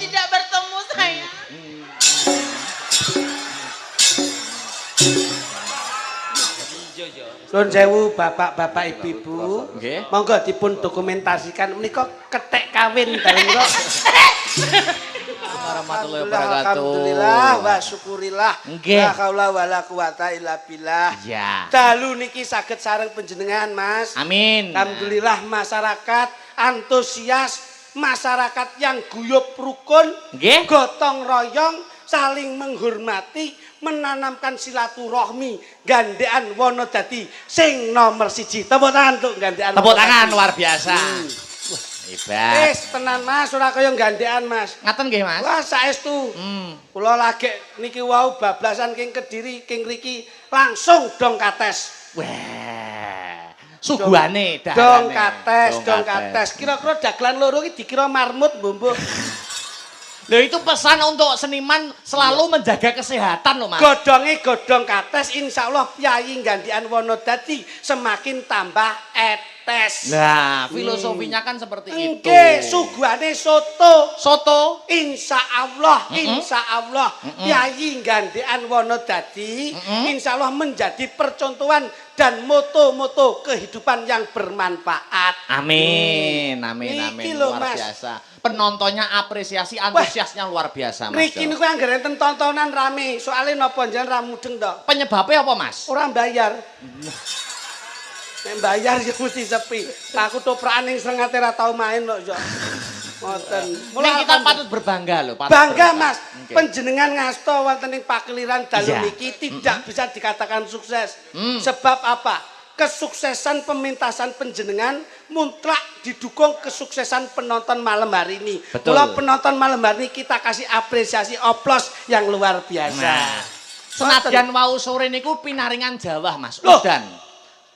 tidak bertemu sayang. Nuwun sewu bapak-bapak ibu-ibu. Nggih. Monggo dipun dokumentasikan menika kethek kawin dalem kok. Warahmatullahi wabarakatuh. Alhamdulillah wa syukurillah. Nggih. La haula wala quwata illa billah. Ya. Dalu niki saged sareng panjenengan, Mas. Amin. Alhamdulillah masyarakat antusias, masyarakat yang guyup rukun, Nggih. gotong royong, saling menghormati, menanamkan silaturahmi, gandean Wonodadi sing nomor 1. Tepuk tangan untuk gandean. Tepuk tangan luar biasa. Hebat. Wis tenan Mas, ora kaya gandean Mas. Ngaten nggih, Mas? Wah saestu. Kula lagi niki wau bablasan king Kediri, king riki langsung dong kates. Wah. Suguhane Dong kates. Kira-kira dagelan loro iki dikira marmut mbombo. Loh itu pesan untuk seniman selalu menjaga kesehatan loh, Mas. Godhonge godhong kates insyaallah Yayi Gandian Wonodadi semakin tambah etes. Nah, filosofinya kan seperti itu. Nggih, suguhane soto. Soto. Insyaallah Yayi Gandian Wonodadi insyaallah menjadi percontohan dan moto-moto kehidupan yang bermanfaat. Amin, amin, Niki amin. lho, Luar Mas. biasa. Penontonnya apresiasi, antusiasnya luar biasa, Mas. Mriki niku anggere enten tontonan rame, soalnya napa jenengan ra mudeng to. Penyebabnya apa, Mas? Ora bayar. Nek bayar ya mesti sepi. Aku toprakan ning Srengate ra tau main kok yo. Ngoten. Ini kita patut berbangga loh. Patut Bangga berbangga. Mas, Oke. panjenengan ngasta wonten ing pakeliran dalu Iya. niki tidak bisa dikatakan sukses. Sebab apa? Kesuksesan pementasan panjenengan mutlak didukung kesuksesan penonton malam hari ini. Betul. Mula penonton malam hari ini kita kasih apresiasi oplos yang luar biasa. Nah, senadyan wau sore niku pinaringan Jawa, Mas. Loh. Udan.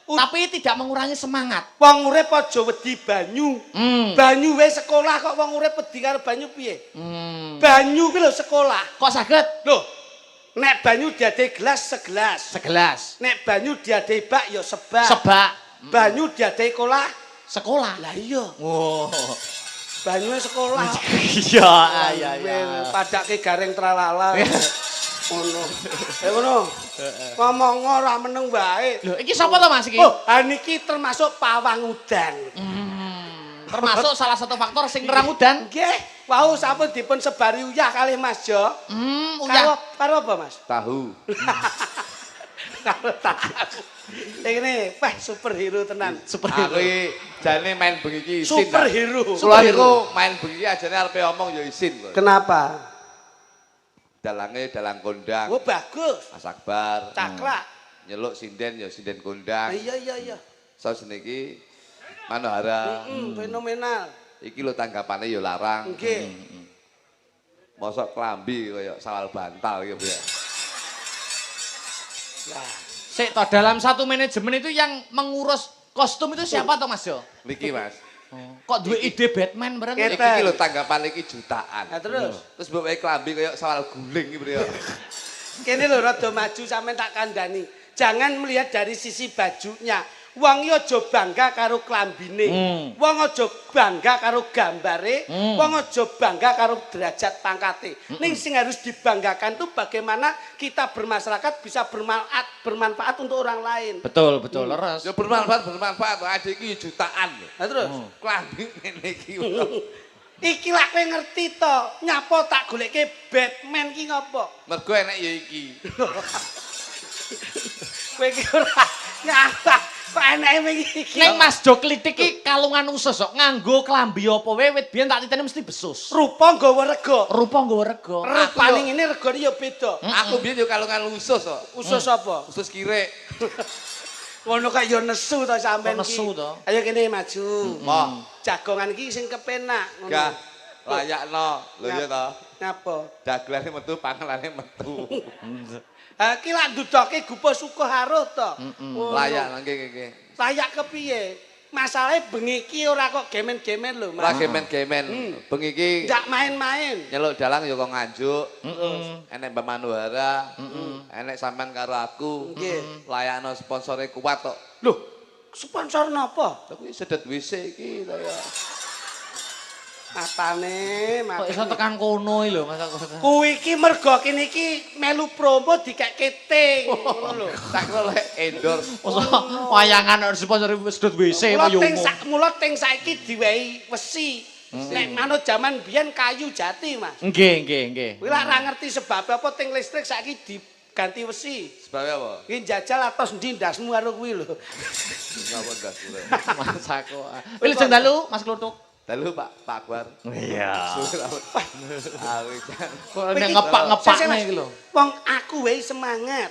Tapi tidak mengurangi semangat. Wong urip aja wedi banyu. Banyu wae sekolah kok wong urip wedi karo banyu piye? Banyu kuwi lho sekolah. Kok saged? Loh, nek banyu diadai gelas segelas. Segelas. Nek banyu diadai bak ya sebak. Sebak. Banyu diadai kolah. Sekolah. Lah iya, Wow. banyune sekolah. Iya, iya, iya. Padake garing tralala. Ngono. Ngono. Ngomong ora meneng wae. Loh, iki sapa to, Mas iki? Oh, niki termasuk pawang udan. Termasuk salah satu faktor sing nerang udan. Nggih, wau sampun dipun sebari uyah kalih Mas Jo. Uyah. Karo apa, Mas? Tahu. Karo tahu. Ini, wah superhero tenan. Superhero. Aku jane main bengi iki isin. Superhero. Kula niku main bengi iki ajane arepe omong ya isin kok. Kenapa? Dalange dalang kondang. Oh bagus. Mas Akbar. Cakrak. Nyeluk sinden ya sinden kondang. Iya. Saus niki Manohara. Fenomenal. Iki lho tanggapane ya larang. Nggih. Mosok klambi kaya sawal bantal gitu ya. Lah, Sik toh dalam satu manajemen itu yang mengurus kostum itu siapa toh, Mas Jo? Niki Mas. Kok duwe ide Batman bareng? Ket- Iki lho tanggapan iki jutaan. Nah, terus? Terus mbok wae klambi kaya sawal guling iki ya. kene lho rada maju sampean tak kandhani. Jangan melihat dari sisi bajunya. Wong iki aja bangga karo klambine. Wong aja bangga karo gambare. Wong aja bangga karo derajat pangkate. Ning sing harus dibanggakan tuh bagaimana kita bermasyarakat bisa bermanfaat untuk orang lain. Betul, betul, leres. Ya bermanfaat. Ade iki jutaan lho. Nah terus Klambi ngene iki. iki lak kowe ngerti to, nyapa tak goleke Batman ki ngopo? Mergo enek ya iki. Kowe iki ora nyapa kok enake iki. Ning Mas Jo klitik iki kalungan usus kok nganggo klambi apa wae wit biyen tak titeni mesti besus. Rupa nggawa rega. Rupa nggawa rega. Rupane ngene regane ya beda. Aku biyen yo kalungan usus kok. Usus apa? Usus kirek. Ngono kaya yo nesu to sampean Kok iki. nesu to? Ayo kene maju. Mo, Jagongan iki sing kepenak ngono. gah layakno. Lho ya to. Ngapa? Dagelane metu panganane metu. Ha iki lak ndudoke gupo sukuh haruh to. Ngono. Layak nggih. Layak kepiye? Masalahe bengi iki ora kok gemen-gemen lho, Ora Mas. gemen-gemen. Bengi iki Ndak main-main. nyeluk dalang ya kok nganjuk. Enek Mbak Manohara. Enek sampean karo aku. Nggih. Layakno sponsore kuat kok. Loh, sponsor napa? Tapi sedet WC iki kaya Matane, Kok iso tekan kono lho Mas aku. Kuwi iki mergo kene iki melu promo dikek keting ngono lho. Tak kira lek endorse. Wayangan sponsori sedot WC Mula kaya ting umum. mula ting saiki diwehi wesi. Nek manut jaman biyen kayu jati, Mas. Nggih. Kuwi lak ra ngerti sebab apa ting listrik saiki diganti wesi. Sebab apa? Iki njajal atos ndi ndasmu karo kuwi lho. Ngapa ndas kula. Mas aku. Pilih sing dalu Mas Kluthuk. Dalu Pak Akbar. Iya. Awi jan. Kok nek ngepak-ngepakne iki lho. Wong aku wae semangat.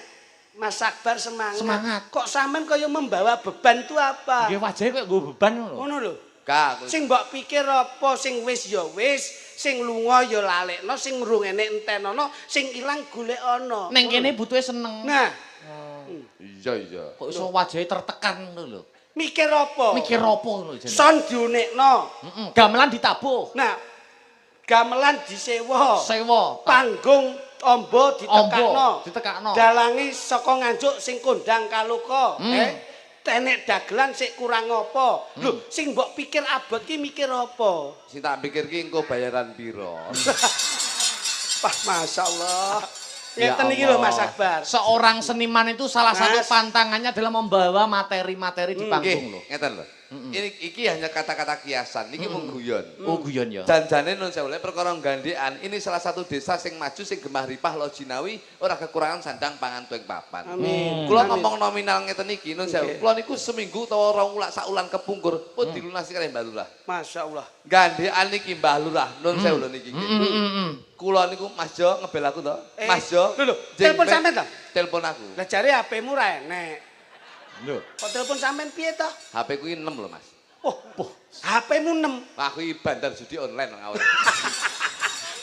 Mas Akbar semangat. Semangat. Kok sampean kaya membawa beban itu apa? Nggih wajahe kok nggo beban ngono. Ngono lho. Kak, Sing mbok pikir apa sing wis ya wis, sing lunga ya lalekno, sing mrung enek entenono, sing ilang golek ana. Ning kene butuhe seneng. Nah, iya. Kok iso wajahe tertekan ngono lho. mikir apa? Mikir apa ngono jenenge? Son diunekno. Gamelan ditabuh. Nah, gamelan disewa. Sewa. Panggung ombo ditekakno. Ditekakno. Dalangi saka nganjuk sing kondang kaluka, tenek dagelan sik kurang apa? Lho, sing mbok pikir abot ki mikir apa? Sing tak pikir ki engko bayaran piro. Wah, masyaallah. Ya Ngeten iki lho Allah. Mas Akbar. Seorang seniman itu salah satu Mas. pantangannya adalah membawa materi-materi di panggung Nggih, loh. ngeten lho. Iki hanya kata-kata kiasan, iki mung guyon. Oh guyon ya. Janjane nun sewu perkara gandekan, ini salah satu desa sing maju sing gemah ripah lo jinawi ora kekurangan sandang pangan tuwing papan. Amin. Kula Amin. ngomong nominal ngeten iki nun sewu. Kula niku seminggu utawa rong wulan sak ulan kepungkur pun dilunasi kalih Mbah Lurah. Masyaallah. Gandekan niki Mbah Lurah nun sewu lho niki. Kula niku Mas Jo ngebel aku to. Mas Jo. Lho, telepon sampean to? Telepon aku. Lah jare HP-mu ra enek. Lho, Kok telepon sampean piye to? HP ku 6 lho Mas. Oh, HP-mu 6. Aku iki bandar judi online ngawur.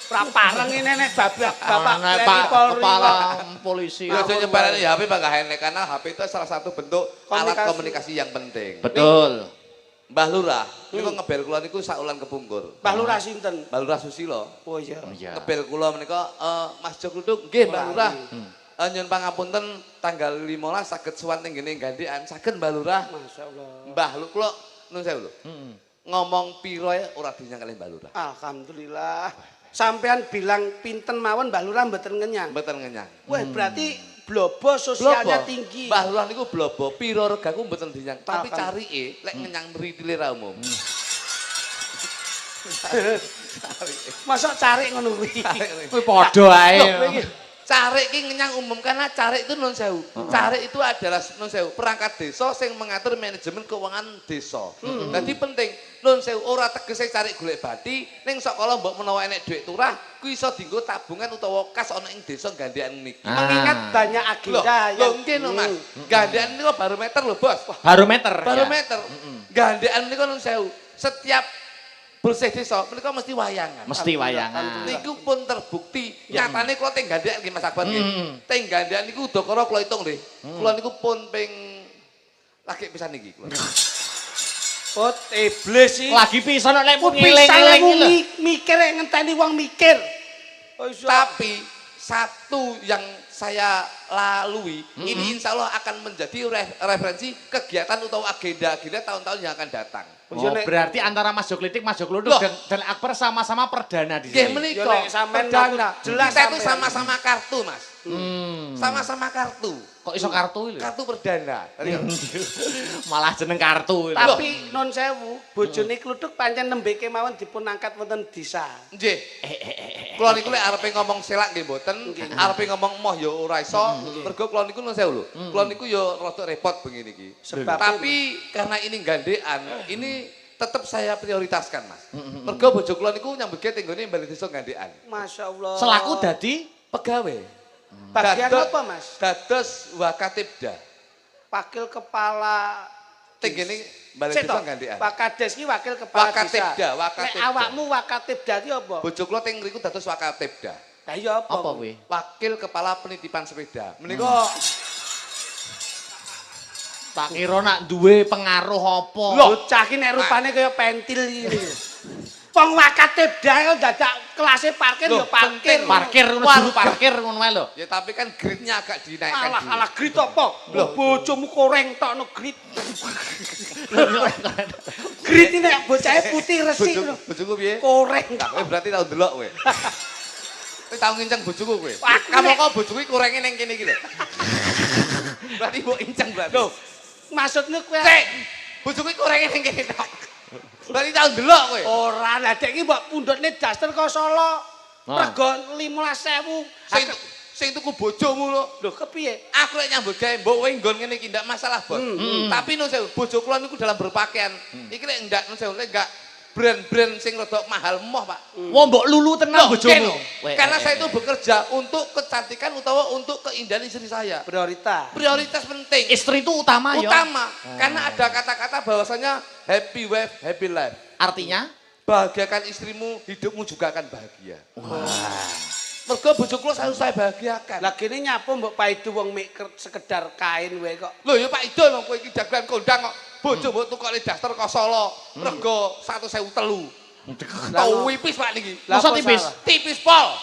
Pra pareng ini nek bapak Anak TNI Pak Polri. Kepala Polisi. Ya aja nyebarane HP Pak gak enek karena HP itu salah satu bentuk alat komunikasi yang penting. Betul. Mbah Lurah niku ngebel kula niku sak ulan kepungkur. Mbah Lurah sinten? Mbah Lurah Susilo Oh iya. Iya. ngebel kula menika Mas Jo Kluthuk nggih Mbah Lurah. Nyun pangapunten tanggal 15 saged sowan teng ngene gandekan saged Mbah Lurah. Masyaallah. Mbah lu kula nun sewu lho. Ngomong piro ya ora dinyang kalih Mbah Lurah. Alhamdulillah. Sampean bilang pinten mawon Mbah Lurah mboten ngenyang. Mboten ngenyang. Wah, berarti blobo sosialnya tinggi. Mbah Lurah niku blobo piro regaku mboten dinyang, tapi Alhamdulillah. carike lek ngenyang ritile ra umum. Masa carik ngono kuwi. Kuwi padha ae. Loh, iki Carik ki ngenyang umum karena carik itu non sewu. Carik itu adalah non sewu perangkat desa sing mengatur manajemen keuangan desa. Jadi penting non sewu ora tegese carik golek bati ning sok kala mbok menawa enek dhuwit turah kuwi iso dienggo tabungan utawa kas ana ing desa gandekan niki. mengingat banyak agenda Lho nggih no Mas. Gandekan niku barometer lho Bos. Barometer. ya. Barometer. Gandekan niku non sewu. Setiap bersih desa menika mesti wayangan. Mesti wayangan. Niku pun terbukti nyatane kula teng gandekan nggih Mas Akbar nggih. Teng gandekan niku udakara kula hitung nggih. Kula niku pun ping lagi pisan niki kula. Oh, iblis iki. Lagi pisan nek Ku ngiling-ngiling iki lho. mikir ngenteni wong mikir. Oh, iso. Tapi satu yang saya lalui ini insya Allah akan menjadi referensi kegiatan atau agenda-agenda tahun-tahun yang akan datang. Oh, berarti antara Mas Jo Klitik, Mas Jo Kluthuk Loh. dan Akbar sama-sama perdana di Nggih sini. menika Yo, nek sampean perdana. ngaku jelas Kita itu sampean. sama-sama kartu Mas. Sama-sama kartu. Kok iso kartu lho? Kartu perdana. Malah jeneng kartu. Tapi non sewu, bojone Kluthuk pancen nembe kemawon dipun angkat wonten desa. Nggih. Kula niku lek arepe ngomong selak nggih mboten, arepe ngomong moh ya ora iso. Mergo kula niku nuwun sewu lho. Kula niku ya rada repot bengi niki. Sebab Tapi karena ini gandekan, ini tetap saya prioritaskan Mas. Mergo bojo kula niku nyambut gawe tenggone bali desa gandekan. Masyaallah. Selaku dadi Pegawai. bagian Dados- apa, Mas? Dados Wakatibda. Wakil kepala Tenggene bali Sik desa to, gandekan. Pak Kades ki wakil kepala Wakatibda, desa. Wakatibda. Nek awakmu Wakatibda ki apa? Bojo kula teng mriku dados Wakatibda. Lah iya apa? apa kuwi? Wakil Kepala Penitipan Sepeda. Menika Tak kira nak duwe pengaruh apa? Bocah ki nek rupane kaya pentil iki. Wong Wakatibda kok dadak kelase parkir Loh, ya parkir. Parkir ngono juru parkir ngono wae lho. ya tapi kan grade-nya agak dinaikkan Alah dulu. alah grit apa? Lho bojomu koreng tokno grit. Grit nek bocahe putih resik lho. Bojoku piye? Koreng. Kowe berarti tau ndelok kowe. Kowe tau nginceng bojoku kowe. Aku Kamu kok bojoku korenge ning kene iki lho. Berarti mbok inceng berarti. Lho, maksudnya kowe Cek. Bojoku korenge ning kene tok. Berarti tau ndelok kowe. ora lah dek iki mbok pundhutne daster kok Solo. Rego 15.000. Sing tuku bojomu lho. Lho kepiye? Aku lek nyambut gawe mbok kowe nggon ngene iki ndak masalah, Bos. Tapi nun sewu, bojo kula niku dalam berpakaian. Iki lek ndak nun sewu, lek enggak brand-brand sing rada mahal moh, Pak. Wong mbok lulu tenan Loh, bojomu. Ken, karena saya itu bekerja untuk kecantikan utawa untuk keindahan istri saya. Prioritas. Prioritas penting. Istri itu utama ya. Utama. Karena ada kata-kata bahwasanya happy wife, happy life. Artinya Bahagiakan istrimu, hidupmu juga akan bahagia. Mergo bojo kula selalu saya bahagiakan. Lah kene nyapa mbok paidu wong mek sekedar kain wae kok. Lho ya Pak Idul kowe iki dagelan kondang kok. Bojo mbok tukokne daster kok Solo. Rego 1.003. Tau wipis Pak niki. Masa tipis? Tipis pol.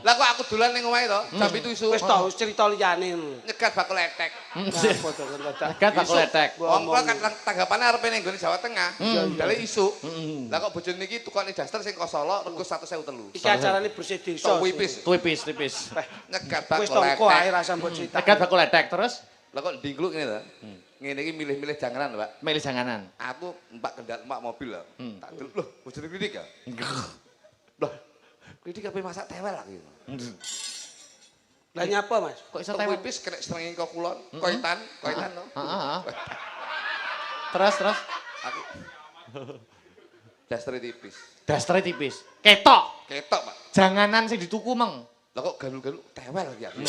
Lah kok aku dolan ning omahe to, jam 7 isuk. Wis tau cerita liyane. Nyegat bakul letek. Dekat aku letek. Wong kula kan tanggapane arepe ning nggone Jawa Tengah. Dale isuk. Lah kok bojone niki tukokne daster sing kok Solo rego 1.003. Iki acarane bersih desa. Tau wipis. Tipis. Nyegat Wis bakul tongko ae letek. rasa mbok cerita. Dekat aku letek terus Lah kok ndingkluk ngene to. Ngene iki milih-milih janganan, Pak. milih janganan. Aku mbak kendaraan mbak mobil lah. Tak delok loh, bojone Kritik ya. Loh. Kritik apa masak tewel lagi. Lah nyapa, Mas? Kok iso Tok tewel? wipis kena srengenge kok kulon, koitan to. Heeh. Terus Aku daster tipis. dastre tipis. Ketok. Ketok, Pak. Janganan sing dituku meng. Lah kok galul-galul tewel lagi aku.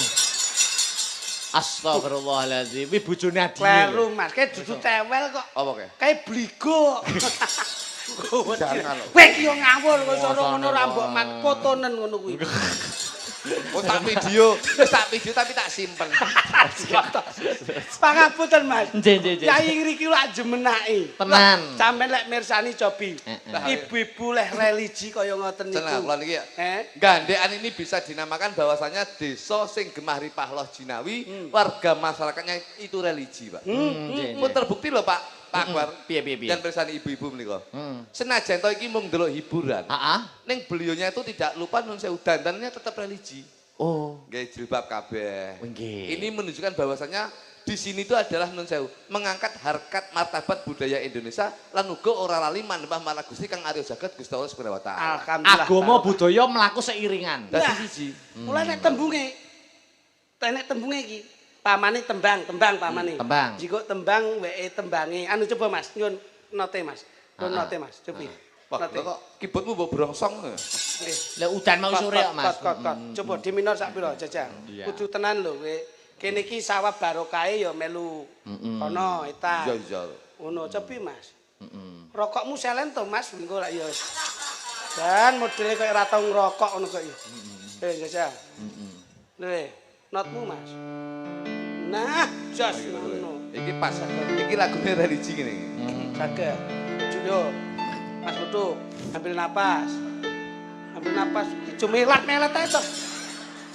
Astagfirullahaladzim. Wi bojone adine. Kleru, Mas. Kae dudu tewel kok. Apa kae? Kae bligo. Jangan lho. Kowe ki yo ngawur kok sono ngono ra mbok mat fotonen ngono kuwi. Oh tak video, tapi tak simpen. Pangapunten, Mas. Nggih. Yai ngriki lak jemenake. Tenan. Sampeyan lek mirsani cobi. Ibu-ibu leh religi kaya ngoten niku. Tenang, kula niki ya. Gandekan ini bisa dinamakan bahwasanya desa sing gemah ripah loh jinawi, warga masyarakatnya itu religi, Pak. Pun terbukti loh, Pak Akbar. Piye. Dan bersani ibu-ibu menika. Senajan to iki mung ndelok hiburan. Heeh. Ning beliaunya itu tidak lupa nun sewu dandannya tetap religi. Oh. Nggih jilbab kabeh. Nggih. Ini menunjukkan bahwasanya di sini itu adalah nun sewu mengangkat harkat martabat budaya Indonesia lan uga ora lali manembah marang Gusti Kang Arya Jagat Gusti Allah Subhanahu wa taala. Alhamdulillah. Agama budaya mlaku seiringan. Dadi siji. Mulai nek tembunge. Nek tembunge iki pamane tembang pamane. Tembang. Jika tembang weke tembange. Anu coba Mas, nyun note Mas. Nyun note Mas, cobi. Wah, Note. kok keyboardmu mbok brongsong. Nggih. Lah udan mau sore kok, Mas. Kot. Coba di minor sak pira jajang. Kudu tenan lho kowe. Kene iki sawah barokahe ya melu. Kono eta. Iya. Ngono cobi Mas. Rokokmu selen to Mas, engko lak ya. Dan modele kaya ora tau ngrokok ngono kok ya. Jajang. Lho, notmu Mas. Nah, jos ngono. Iki pas. Iki lagune religi ngene iki. Saged. Judul. Mas Kudu, ambil napas. Ambil napas. Ijo melat-melet ae to.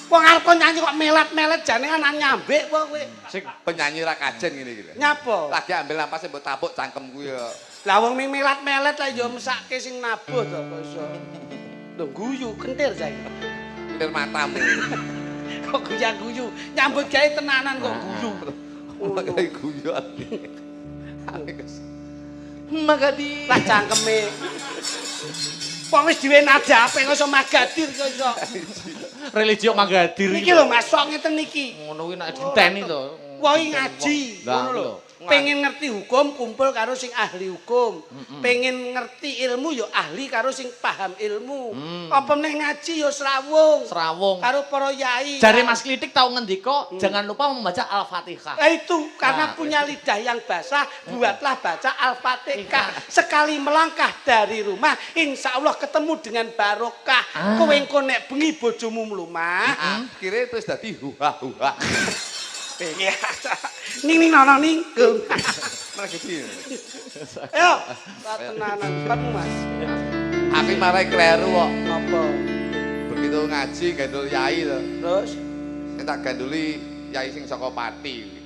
Wong arep nyanyi kok melat-melet jane anak nyambek apa kowe? Sing penyanyi ra kajen ngene iki lho. Nyapa? Lagi ambil napas mbok tapuk cangkemku ya. Lah wong melat-melet lah ya mesake sing nabuh to kok iso. Lho guyu kentir saiki. Ndir matamu. Kok guyu-guyu, nyambut gawe tenanan kok guyu. Kayak guyon. Magadi. Lah cangkeme. Wong wis duwe nada ape kok iso magadir kok iso. Religi kok manggadir. Iki lho Mas, sok ngeten iki. Ngono kuwi nek diteni to. Woi ngaji, ngono lho. Pengen ngerti hukum kumpul karo sing ahli hukum. Pengen ngerti ilmu ya ahli karo sing paham ilmu. Apa meneh ngaji ya srawung. Karo para yai. Jare Mas Klitik tahu ngendika jangan lupa membaca Al-Fatihah. Itu karena punya lidah yang basah, buatlah baca Al-Fatihah. Sekali melangkah dari rumah, insya Allah ketemu dengan barokah. Kowe engko nek bengi bojomu mlumah, Kira terus dadi huha-huha. ning nono ning. Mana gitu. Ayo, tenanan katmu Mas. Aku marai kleru kok. Apa? Begitu ngaji gandul yai to. Terus Tak ganduli yai sing saka Pati.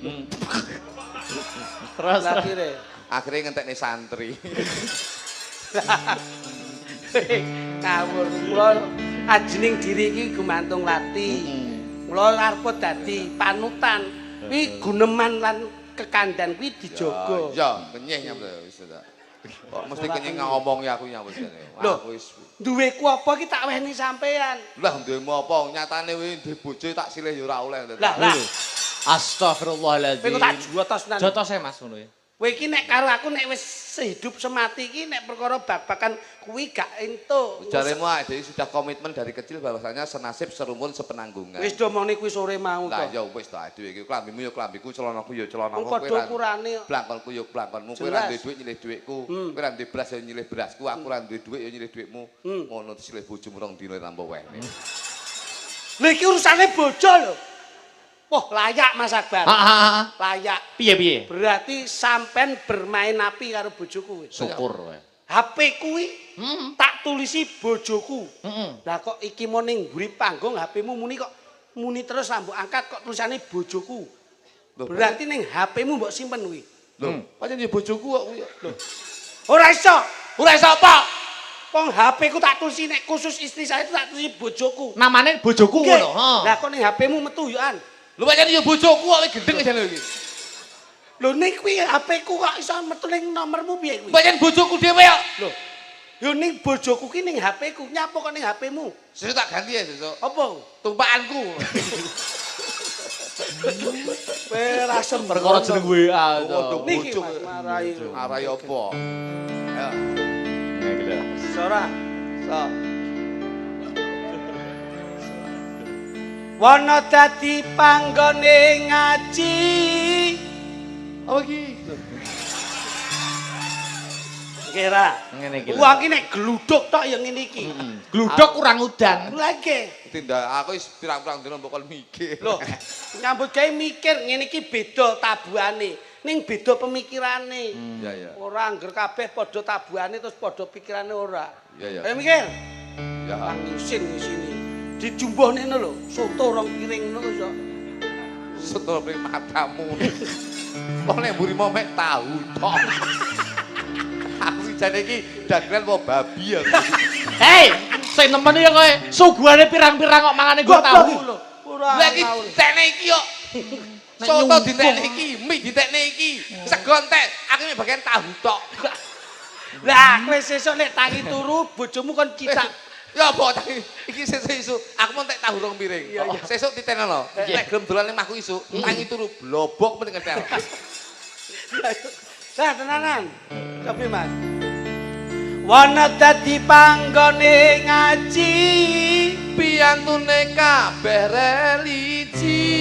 Terus lagi re. Akhirnya ngentekne santri. Ngawur. Kula ajining diri iki gumantung lati. Kula arep dadi panutan. Kuwi guneman lan kekandan kuwi dijaga. Iya, kenyeh nyampe wis ta. Kok mesti kenyeh ngomong ya aku nyampe jane. Lho, duweku apa iki tak wehni sampean. Lah duwemu apa? Nyatane kuwi ndek bojo tak silih ya ora oleh. Lah. Astagfirullahaladzim. Kowe tak jotos nang. Jotos Mas ngono ya. Kowe iki nek karo aku nek wis sehidup semati iki nek perkara babakan kuwi gak entuk. Jaremu jadi sudah komitmen dari kecil bahwasanya senasib serumur sepenanggungan. Wis do moni kuwi sore mau Lah to. ya wis to dhewe iki klambimu ya klambiku, celanaku ya celanaku. Padha ukurane. Blangkonku ya blangkonmu, kowe ra duwe dhuwit nyilih dhuwitku. Kowe ra duwe beras ya nyilih berasku, aku ra duwe dhuwit ya nyilih dhuwitmu. Ngono silih bojomu rong dina tanpa wehne. Lha iki urusane bojo lho. Wah, layak Mas Akbar. Layak. Piye? Berarti sampean bermain api karo bojoku wis. Syukur wae. HP kuwi tak tulisi bojoku. Lah kok iki mau ning mburi panggung HP-mu muni kok muni terus mbok angkat kok tulisane bojoku. Berarti ning HP-mu mbok simpen kuwi. Lho, pancen ya bojoku kok kuwi. Lho. Ora iso. Ora iso apa? Wong HP ku tak tulisi nek khusus istri saya itu tak tulisi bojoku. Namane bojoku Nggih. ngono. Lah kok ning HP-mu metu yo an. Lho pancen ya bojoku kok gendeng jane iki. Lho ning kuwi HP-ku kok iso metu ning nomormu piye kuwi? Pancen bojoku dhewe kok. Lho. Yo ning bojoku ki ning HP-ku, nyapa kok ning HP-mu? Sesuk tak ganti ya sesuk. Apa? Tumpakanku. Kowe ra sembrono. Perkara jeneng WA to. Waduh, Niki bojo. Mas marai. Arai apa? Ya. Sora. So. Wana dadi panggone ngaji. Apa iki? Kira. Ngene iki. Wong iki nek gluduk tok ya ngene iki. Gluduk kurang udan. Lagi. Tindak aku wis pirang-pirang dina mbok mikir. Loh, nyambut gawe mikir ngene iki beda tabuhane. Ning beda pemikirane. Ya. Ora angger kabeh padha tabuhane terus padha pikirane ora. Ya. Ayo mikir. Ya. Ngisin di sini. Dijumbuhne ngono lho, soto rong piring ngono iso. Setor pring matamu. Kok nek mburi mau mek tahu tok. Aku jane iki dagelan apa babi ya. Hei, sing nemen ya kowe. Suguhane pirang-pirang kok mangane go tahu lho. Ora. Lah iki tekne iki yo. Soto ditekne iki, mie ditekne iki, sego entek, aku mek bagian tahu tok. Lah kowe sesuk nek tangi turu bojomu kon citak. Ya apa tangi iki sesuk isu, aku mau entek tahu rong piring. Sesuk ditenono. Nek gelem dolan ning mahku isu, tangi turu blobok mending ngetel. Lah tenanan. Coba Mas. Wana dadi panggone ngaji, Piyantune kabeh religi.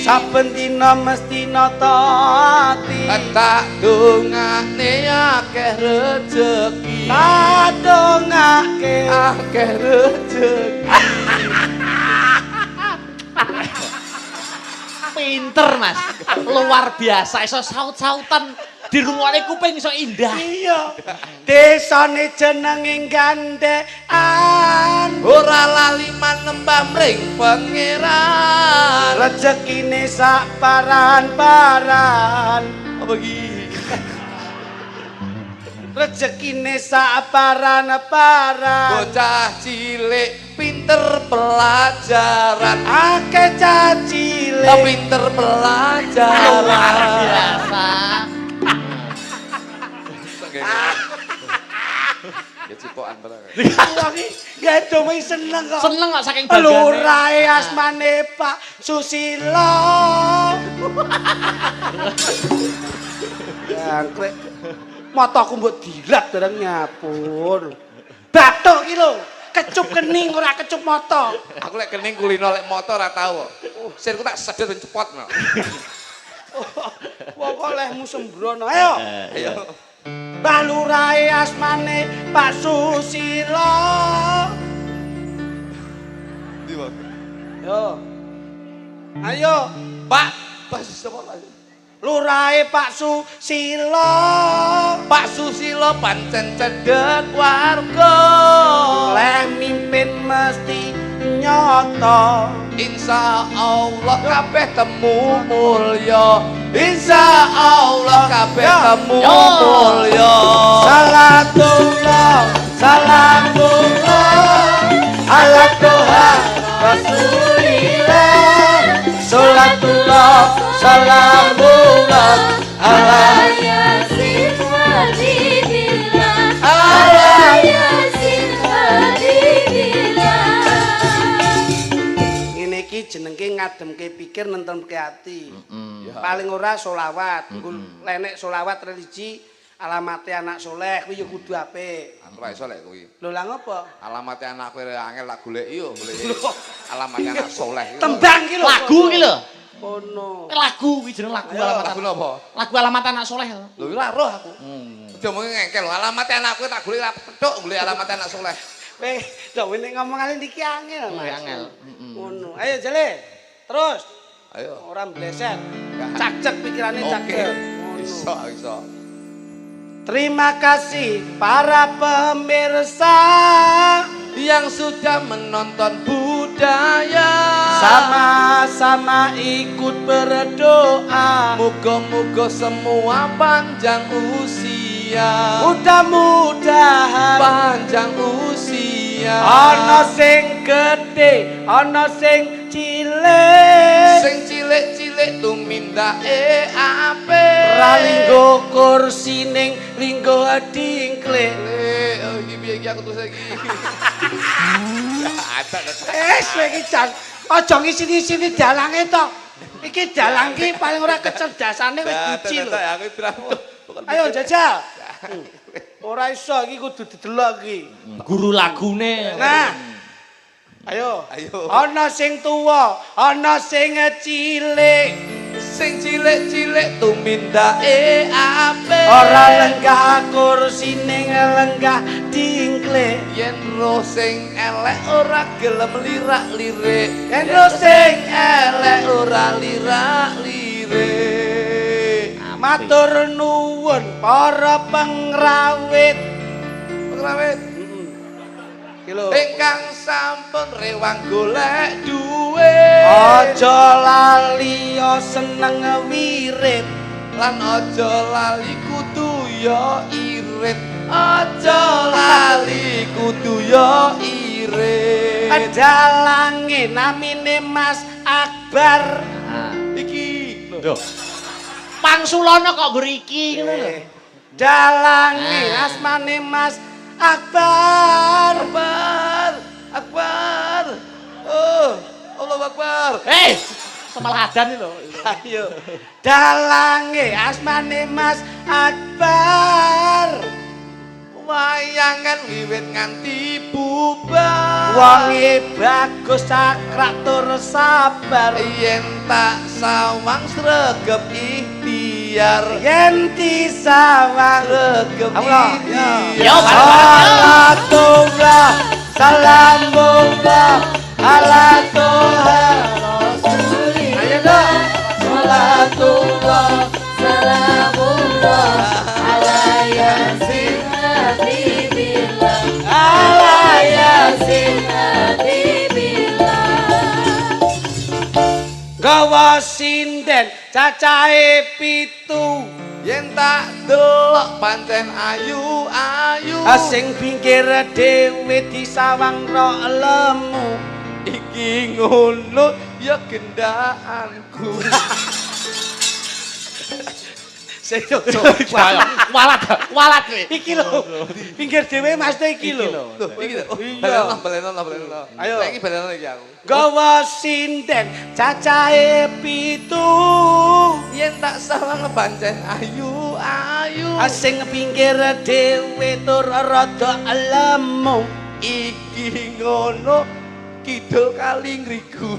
saben dina mesti nataati. Tak dongane akeh rejeki. Kadongake Akeh rejeki. Pinter Mas. Luar biasa iso saut-sautan dirungokne kuping iso indah. iya. Desane jenenge gandekan. Ora lali manembah mring pangeran. Rezekine sak paran-paran. Apa iki? Rezekine sak paran-paran. Bocah cilik pinter pelajaran. Akeh cacile. Pinter pelajaran. Luar biasa. Ya cipokan barang. Wong iki ya domi seneng kok. Seneng kok saking banggane. Lurae asmane Pak Susilo. Jangkrik. Mataku mbok dilat bareng nyapur. Batuk iki lho, kecup kening ora kecup mata. Aku lek kening kulino lek motor ora tau kok. Sirku tak sedet ben cepot no. Wong kok lehmu sembrono. Ayo. Ayo. Mbah lurae asmane Pak Susilo. Ndi, Bang? Yo. Ayo. Pak, Pak sapa Pak? Lurae Pak Susilo. Pak Susilo pancen cedhek warga. Leh mimpin mesti nyoto. Insya Allah kabeh temu mulya. Insya Allah kabeh temu Yo. mulya. Salatullah, salamullah ala Toha Rasulillah. Salatullah, salamullah ala Yasin Habibillah, ala Yasin Habibillah. ngene iki jenenge ngademke pikir nentremke ati. Paling ora selawat, lenek selawat religi alamate anak soleh kuwi ya kudu apik. Aku ra iso lek kuwi. Lho lah ngopo? Alamate anakku angel tak goleki yo, goleki. Alamate anak soleh. Tembang ki lho. Lagu ki lho. Ono. Lagu kuwi jeneng lagu alamat Lagu napa? lagu alamat anak soleh. Lho ora roh aku. Diomongin ngengkel lho, alamate anakku tak goleki ra petuk goleki alamate anak soleh. Weh, lho nek ngomong kali niki angel, Mas. Angel. Ngono. Ayo Jale. Terus. Ayo. Ora bleset. Cacek pikirane Oke. cacek. Iso, iso. Terima kasih para pemirsa Yang sudah menonton budaya. sama-sama ikut berdoa. Moga-moga semua panjang usia. Mudah-mudahan Panjang usia. ana sing gedhe, ana sing cilik. Sing cilik-cilik tumindake apik. Ra linggo kursi ning linggo dingklik. Oh iki piye iki aku terus iki. Kowe iki jan aja ngisi-ngisi dalange to. Iki dalang ki paling ora kecerdasane wis duci lho. Aku pirang. Ayo jajal. Ora iso iki kudu didelok iki. Guru lagune. Nah. Ayo. Ayo. Ana sing tuwa, ana sing cilik. Sing cilik-cilik tumindake apik. Ora lenggah kursi ning lenggah dingklik. Yen roh sing elek ora gelem lirak-lirik. Yen roh sing elek ora lirak-lirik. Matur nuwun para pengrawit. Pengrawit Ki lho. ingkang sampun rewang golek duit. Aja lali seneng wirid. Lan aja lali kudu ya irit. Aja lali kudu ya irit. Dalange namine Mas Akbar. Iki Lho. Pangsulana kok ngriki ngono lho. Dalange asmane Mas Akbar. Akbar, Akbar. Oh, Allahu Akbar. Semaladan lho. Ayo. Dalange asmane Mas Akbar. Wayangan wiwit nganti bubar. Wonge bagus sakrak tur sabar. Yen tak sawang sregep ikhtiar. Yen disawang Sregep Allah, ikhtiar. Yo, Salatullah, salamullah ala Toha. Ayo dong. Salatullah, Salamullah ala Yasin Habibillah, ala Yasin. Habibillah. Gawa sinden cacahe 7. Yen tak delok pancen ayu-ayu. Sing pinggir dhewe disawang ro lemu. Iki ngono ya gendaanku. Sing Walat kowe. iki lho. Pinggir dhewe Mas iki lho. Iki lho. Iya. Baleno. Ayo. Saiki baleno iki aku. Gawa sinden cacahe 7. Yen tak sawang pancen ayu-ayu. Sing pinggir dhewe tur rada lemu. Iki ngono kidul kali ngriku.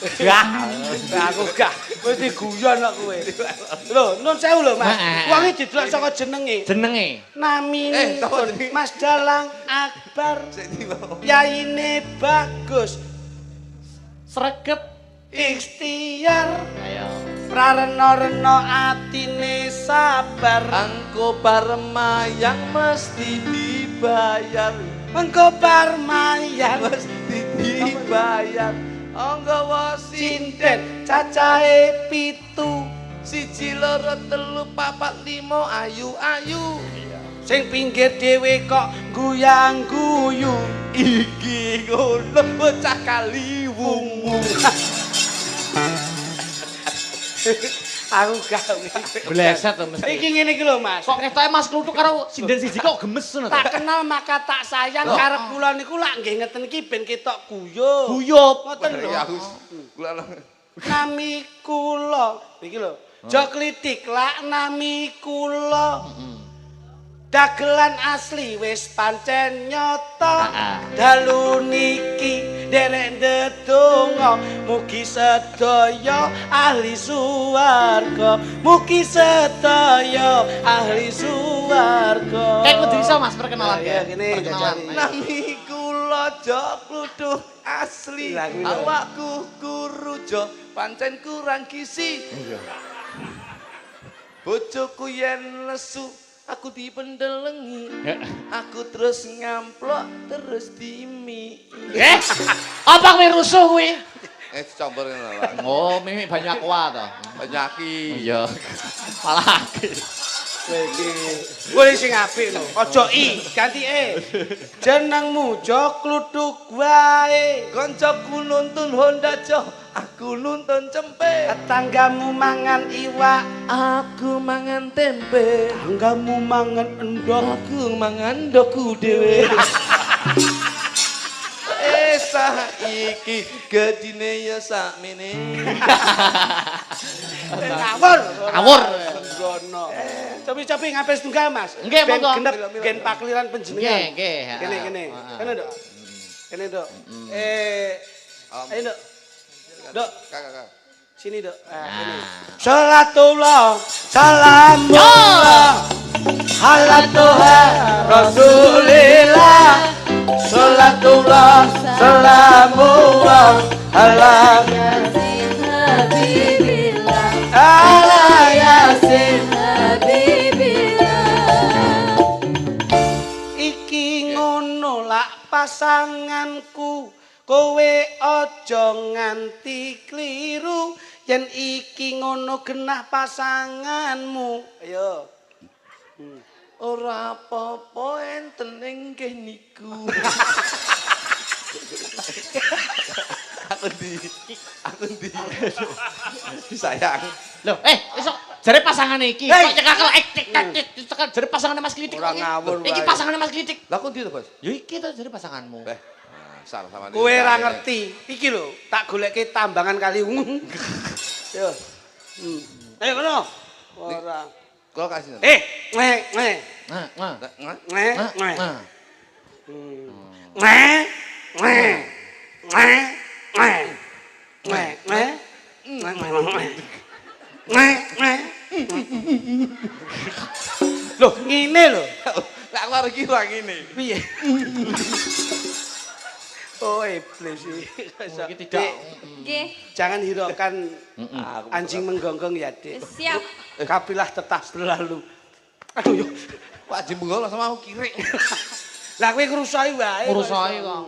Aku gak wis diguyon kok kowe. Lho, nun sewu lho Mas. Wong iki didelok saka jenenge. Jenenge. Namine sapa jenenge? Mas Dalang Akbar. Sik dibawa. Yaine bagus. Sregep. Ikhtiar Ayo. prarena-rena atine sabar. Angko parmayang mesti dibayar. Engko bar mayang Mesti dibayar. Anggawa sinden Sinden cacahe 7. siji loro telu papat limo ayu-ayu. Sing pinggir dhewe kok guyang-guyu. Iki ngono bocah kaliwungu. Aku gawe. Bleset to mesti. Iki ngene iki lho, Mas. Kok ketoke Mas Kluthuk karo sinden siji kok gemes ngono to? Tak kenal maka tak sayang Loh. karep kula niku lak nggih ngeten iki ben ketok guyub. Guyub. Ngoten lho. Ya aku kula Nami kula iki lho. Jo klitik lak nami kula. Dagelan asli wis pancen nyata. Dalu niki derek ndedonga mugi sedaya ahli swarga. Mugi sedaya ahli swarga. Kudu iso Mas perkenalan Ya, ya. gini, Perkenalan. jajari. nami kula jok kluthuk asli. Lah, kuwi lho. Awakku guru jo pancen kurang gizi. Bojoku yen lesu aku dipendelengi. Aku terus ngamplok terus dimi. Apa kuwi rusuh kuwi? Campur ngene lah. Oh, mimik banyak aqua to. Banyaki. Iya. Malah Kuwi sing apik lho. Aja I, ganti E. Jenengmu Jo Kluthuk wae. Koncoku nuntun Honda Jo, aku nuntun cempe. Tanggamu mangan iwak, Aku mangan tempe. tanggamu mangan endok. Aku mangan doku dhewe. Saiki gedine ya sakmene. Ngawur. Ngawur. Sembrono. Cobi-cobi ngapes tunggal, Mas. Nggih, Ben monggo. genep gen pakliran panjenengan. Nggih. Kene. Kene, Dok. Kene, Dok. Ayo, Dok. Dok, Kakak. sini, Dok. Kene. Salatullah, salamullah. Halatullah Rasulillah. Salatullah, salamullah. Ala Yasin Habibillah ala yasin. Habibillah Iki ngono lak pasanganku, kowe aja nganti kliru. Yen iki ngono genah pasanganmu. Ayo. Ora apa-apa enten ing niku. Aku ndi. Sayang. Loh, iso jare pasangane iki. Hei. Kok nyekel tekan jare pasangane Mas Klitik. Ora ngawur Iki wae. pasangane Mas Klitik. Lah kok ndi to, Bos? Ya iki to jare pasanganmu. Salah sama Kowe ora ngerti. Iki lho, tak goleke tambangan kali ungu. Yo. Ayo kono. Ora. Kula kasih. Ngeh. Nah. Ngeh. Nah. Loh, ngene lho. Lah aku arep kira ngene. Piye? Oh, iblis iki. Iki tidak. Nggih, Jangan hiraukan anjing menggonggong ya, Dik. siap. Kapilah tetap berlalu. Aduh, yo. Pak Haji Munggol sama aku kirik. Lah kowe ngrusoi wae. Ngurusoi kok.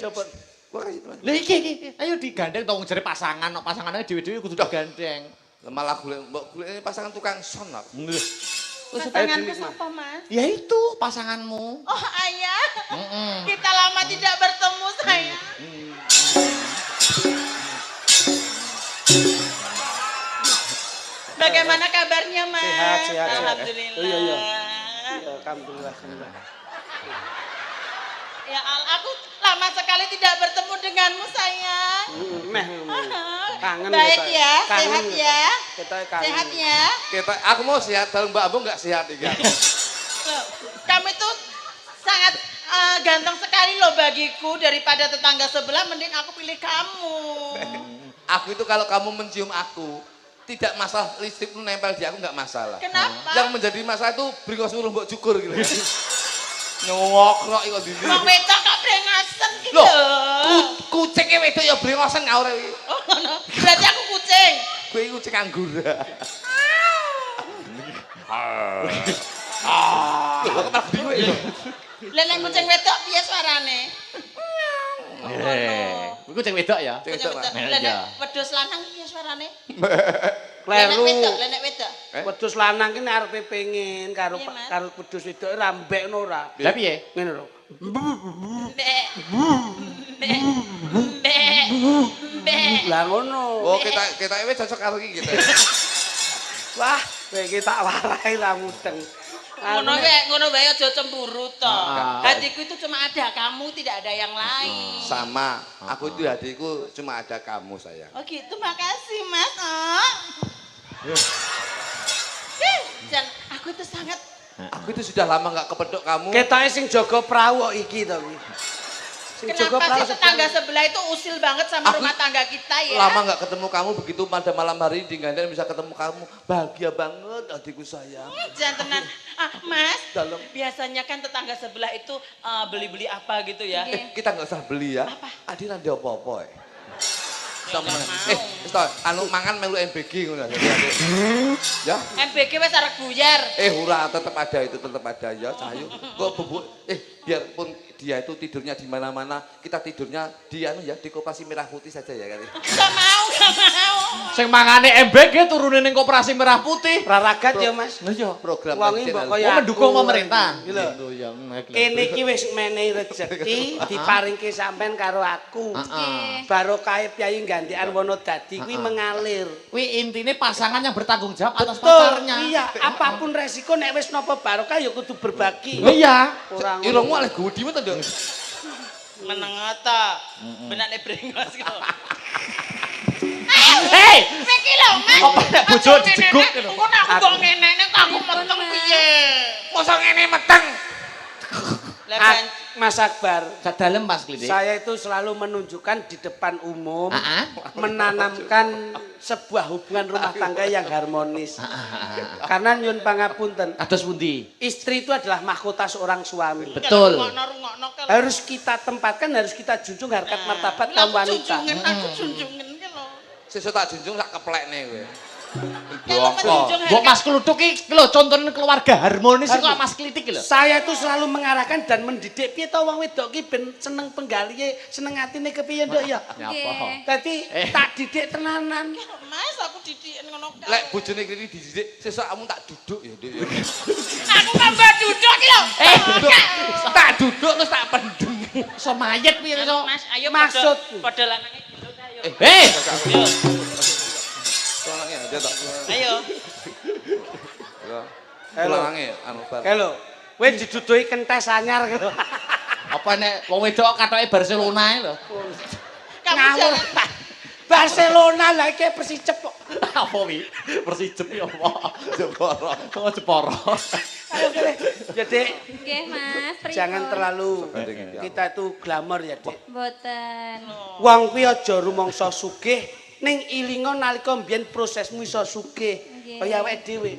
Coba. Gua kasih teman. Lah iki. Ayo digandeng to wong jare pasangan, kok pasangane dhewe-dhewe kudu digandeng. Malah golek pasangan tukang son lah. Pasanganku sapa, Mas? Ya itu pasanganmu. Oh ayah, kita lama tidak bertemu sayang. Bagaimana kabarnya Mas? Sehat. Alhamdulillah. Iya. Ya, alhamdulillah. Ya aku lama sekali tidak bertemu denganmu sayang. Meh. Kangen Baik kita. ya, Kangen sehat kita. ya. Kita kangen. Sehat ya. Kita aku mau sehat, kalau Mbak Ambo enggak sehat iki. Loh, kamu itu sangat ganteng sekali loh bagiku, daripada tetangga sebelah mending aku pilih kamu. Aku itu kalau kamu mencium aku, tidak masalah listrik lu nempel di aku enggak masalah. Kenapa? Yang menjadi masalah itu bringos suruh mbok cukur gitu. Nyowokrok iku dindi. Wong wedok kok brengasen gitu. Loh, kucingnya wedok ya brengosen ngawur iki. Oh, ngono. Berarti aku kucing. Kowe iki kucing anggur. Loh, kok malah bingung iki. Lah nek kucing wedok piye suarane? Iku Iku cek wedok ya. Cek wedok, Mas. Iya. Lenek wedhus lanang piye suarane? Kleru. Lenek wedok. Wedhus lanang ki nek arepe pengen karo Iya, Mas. karo wedhus wedok ora mbekno ora. Lah piye? Ngene lho. Mbek. Mbek. Mbek. Mbek. Lah ngono. Oh, kita wis cocok karo iki kita. Wah, kowe iki tak warai ra mudeng. Ngono wae aja cemburu to. Ah. Hatiku itu cuma ada kamu, tidak ada yang lain. Sama, aku itu hatiku cuma ada kamu sayang. Oh gitu, makasih Mas. Jan, aku itu sangat Aku itu sudah lama nggak kepedok kamu. Ketoke sing jaga prawu kok iki to kuwi. Sing jaga Kenapa prawu sih tetangga sebelah itu usil banget sama Aku rumah tangga kita ya? Lama nggak ketemu kamu, begitu pada malam hari di Gandaran bisa ketemu kamu, bahagia banget adikku sayang. Jangan tenang. Mas, Dalam. biasanya kan tetangga sebelah itu beli-beli apa gitu ya? Kita nggak usah beli ya. Apa? Adi nanti apa-apa ya. Ya, nggak mau. Wis to, anu mangan melu MBG ngono. Ya. MBG wes arek buyar. Ora tetap ada itu tetap ada ya Cahyu. Kok bubuk biarpun dia itu tidurnya di mana-mana, kita tidurnya di anu ya di Koperasi Merah Putih saja ya kali. Gak mau, gak mau. Sing mangane MBG turune ning Koperasi Merah Putih. raragat ya Mas. Lah iya. Program Wangi channel. mbok kaya mendukung aku. pemerintah. Iki lho. Gitu ya. Kene iki wis menehi rejeki diparingke sampean karo aku. Heeh. Barokah piyai gantian wono dadi kuwi mengalir. Kuwi intine pasangan yang bertanggung jawab atas Betul. pacarnya. Iya, apapun resiko nek wis napa barokah ya kudu berbagi. Lah iya. Ora Irungmu oleh gudi men to, Nduk. Meneng ta. Benane brengos kok. Hei, Iki lho, Mas. Apa nek bojo dijeguk ngono? Engko nek aku mbok ngene nek aku meteng piye? Masa ngene meteng. Lah Mas Akbar, Gak dalem Mas Klitik. saya itu selalu menunjukkan di depan umum Heeh. menanamkan sebuah hubungan rumah tangga yang harmonis. Karena nyun pangapunten, Kados pundi? istri itu adalah mahkota seorang suami. Betul. Rungokno ke lho. Harus kita tempatkan, harus kita junjung harkat martabat kaum wanita. Aku junjungen ki lho. Sesuk tak junjung sak keplekne kowe. Kalau menjunjung Mbok harkat Mas Kluthuk iki lho contohnya keluarga harmonis kok Mas Klitik iki lho. Saya itu selalu mengarahkan dan mendidik piye to wong wedok ki ben seneng penggalihe, seneng atine kepiye nduk ya. Nyapa? Dadi tak didik tenanan. Mas aku didikin ngono. Lek bojone kene dididik, sesuk kamu tak duduk ya, Nduk. Aku tambah duduk ki lho. Tak duduk terus tak pendem. So mayit piye so? Mas, ayo Maksud. padha lanange gitu ayo. Eh, Soalnya dia tak. Ayo. Ya. Halo. Pulange anu bar. Halo, kowe diduduhi kentes anyar gitu. apa nek wong wedok katoke Barcelona lho. Kamu Ngawur. jangan Barcelona lah iki Persijep kok. Apa wi? Persijep ya apa? Jeporo. Kok Jeporo. Ayo kene. Ya, Dik. Nggih, Mas. Pripun? Jangan terlalu Sebanding kita itu glamor ya, Dik. Mboten. Wong kuwi aja rumangsa sugih ning ilinga nalika mbiyen prosesmu iso sugih. Nggih. Kaya awake dhewe.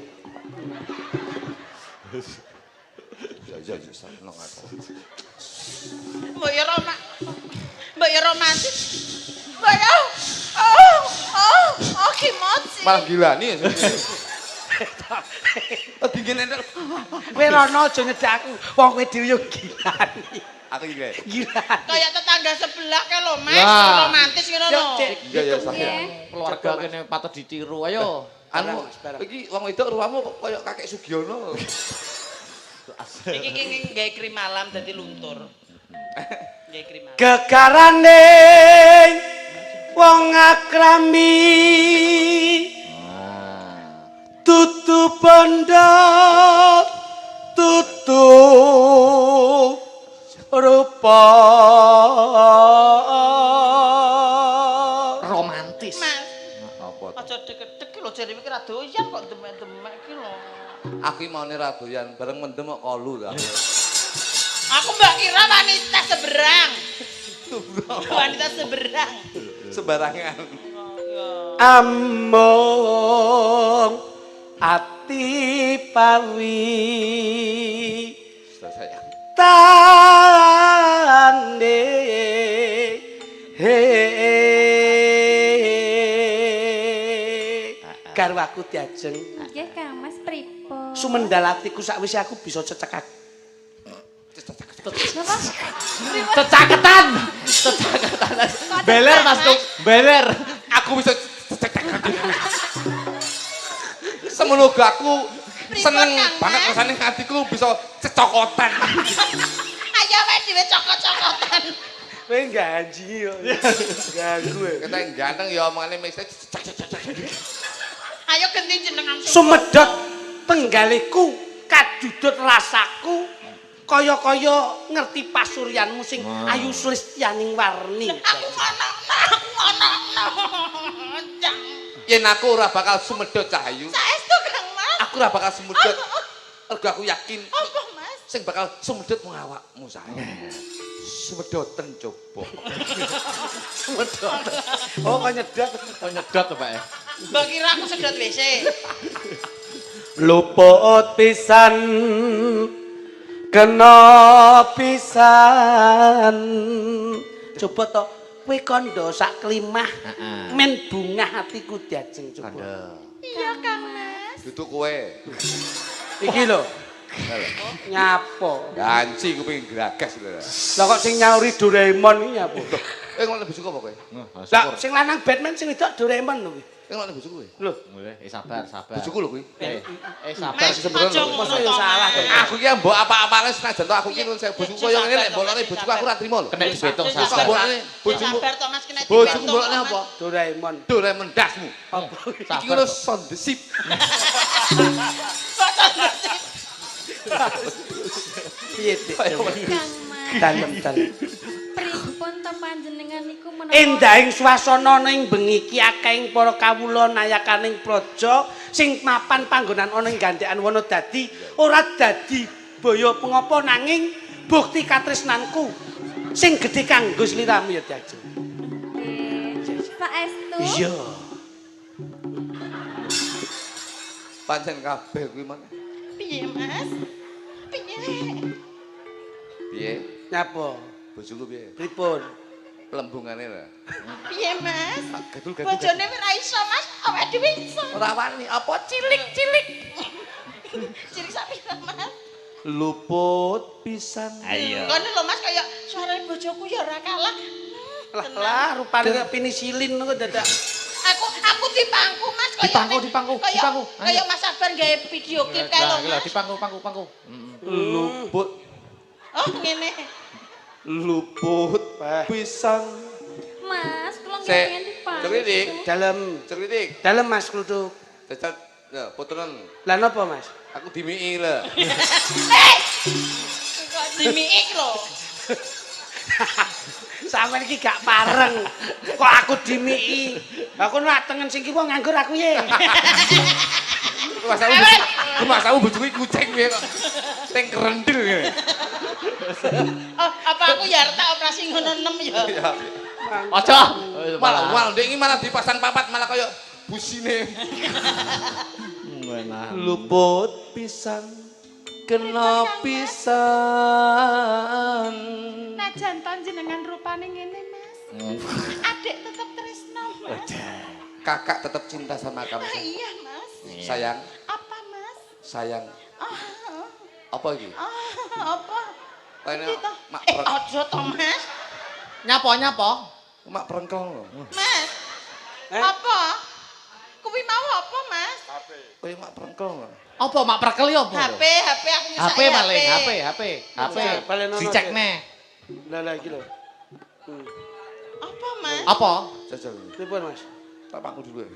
Ya seneng aku. Mbok ya romantis. Mbok ya. Oh, kimochi. Malah gilani ya. Dingin entek. Kowe rono aja nyedak aku. Wong kowe dhewe yo gilani. Aku iki guys. Gilani. Kayak tetangga sebelah ke lho, Mas. Lah. Romantis ngono Yo, lho. Dik. Iya ya sah ya. Keluarga kene patut ditiru. Ayo. Anu Barang. iki wong wedok rupamu kok koyo kakek Sugiono. Iki gawe krim malam dadi luntur. Gawe krim malam. Gegarane wong akrami tutu bondo tutu rupa Romantis. Mas, Apa? aja deket-deket lho jare iki ra doyan kok demek-demek iki lho. Aku iki maune ra doyan, bareng mendem kok kolu ta. Aku mbak kira wanita seberang. Wanita seberang. Sembarangan. among ati pawi Sayang. tande karo aku diajeng Nggih, Kang Mas pripun? sumendal atiku sakwise aku bisa cecekak Napa? Pripun? Cecaketan. Cecaketan. Beler Mas Tuk, beler. Aku bisa semono aku seneng Kang banget Mas? rasane hatiku bisa cecokotan. Ayo wes dhewe cokot-cokotan. Kowe ganji yo. Ganggu. Kita yang ganteng ya omongane mesti Ayo ganti jenengan. Sumedot tenggaliku kadudut rasaku kaya-kaya ngerti pasuryanmu sing ayu slistyaning warni. Aku ana. Jang. yen aku ora bakal sumedhot Cahayu. Saestu Kang Mas. Aku ora bakal sumedhot. Mergo aku yakin Apa Mas? sing bakal sumedhot mung awakmu Cahayu. Sumedoten coba. Sumedot. Oh kok nyedot. Oh nyedot to, Pak ya. Mbok kira aku sedot WC. Luput pisan kena pisan. Coba to kowe kandha sak klimah men bungah atiku diajeng coba. Iya Kang Mas. Duduk kowe. Iki lho. Nyapo. Ganci kuping gragas lho. Lah kok sing nyauri Doraemon iki nyapo? Ngono bojoku apa kowe? Lah sing lanang Batman sing wedok Doraemon lho kuwi. Ngono bojoku kowe. Lho, Sabar. Bojoku lho kuwi. Sabar Mas sebenarnya aja lho. ngono Masa to, yo salah Mas. to. Aku ki mbok apa-apane senajan to aku ki nun saya bojoku koyo ngene lek bolone bojoku aku ora trimo lho. Kena dibetung Ya, sabar. Bolone bojoku. Sabar to Mas kena Bojoku dibentuk, bolone Mas. apa? Doraemon. Doraemon dasmu. Apa? Iki ngono son the ship. Piye, Dik? Kang Mas. Dalem. Pripun to panjenengan niku menawa Endahing swasana ning bengi iki akehing para kawula nayakaning praja sing mapan panggonan ana ing gandekan wana dadi ora dadi baya pengapa nanging bukti katresnanku sing gedhe kanggo sliramu ya diajeng. saestu? Iya. Pancen kabeh kuwi man. Piye Mas? Piye? Piye? Nyapa? Bojoku piye? Pripun? Lembungane lho. Piye Mas? Gadul-gadul. Bojone ora iso Mas, awake dhewe iso. Ora wani apa cilik-cilik. Cilik sapira Mas? Luput pisan. Ayo. Ngono lho Mas kaya suarane bojoku ya ora kalah. Lah rupane kaya penisilin ngono dadak. Aku dipangku Mas kaya Dipangku. Kaya Mas Sabar gawe video klip kae lho Mas. Dipangku. Luput Oh ngene. luput pisan. Mas, kula Sik. nggih dipang. Cekritik. Dalem. Cekritik. Dalem Mas Kluthuk. Cacat. Ya, fotonan. Lah napa Mas? Aku dimiki lho. Kok dimiik lho. Sampeyan iki gak pareng. Kok aku dimiki. Aku nak tengen sing kiwa nganggur aku ye. Masamu bojoku iki kucing piye kok. Sing kerendil ngene. Oh, apa aku ya arep tak operasi ngono 6 ya. Ya. Aja. Malah ndek iki malah dipasang papat malah kaya busine. Luput pisan kena pisan. Najan panjenengan rupane ngene Mas. Adik tetep tresno Mas. Kakak tetap cinta sama kamu. Ah, iya Mas. Sayang, Apa Mas? sayang. Ah, Apa iki? apa? Kayaknya Iki to. mak Aja to Mas. Nyapa? mak perengkel lho. Mas. Eh? Apa? Kuwi mau apa Mas? Kayak mak perengkel lho. Apa mak perkeli apa? HP aku ngesaki HP paling, HP. Balen ono, Dicek Dek. neh. Lah iki lho. Apa Mas? Apa? Jajal. Pripun Mas? Tak pangku dulu ya.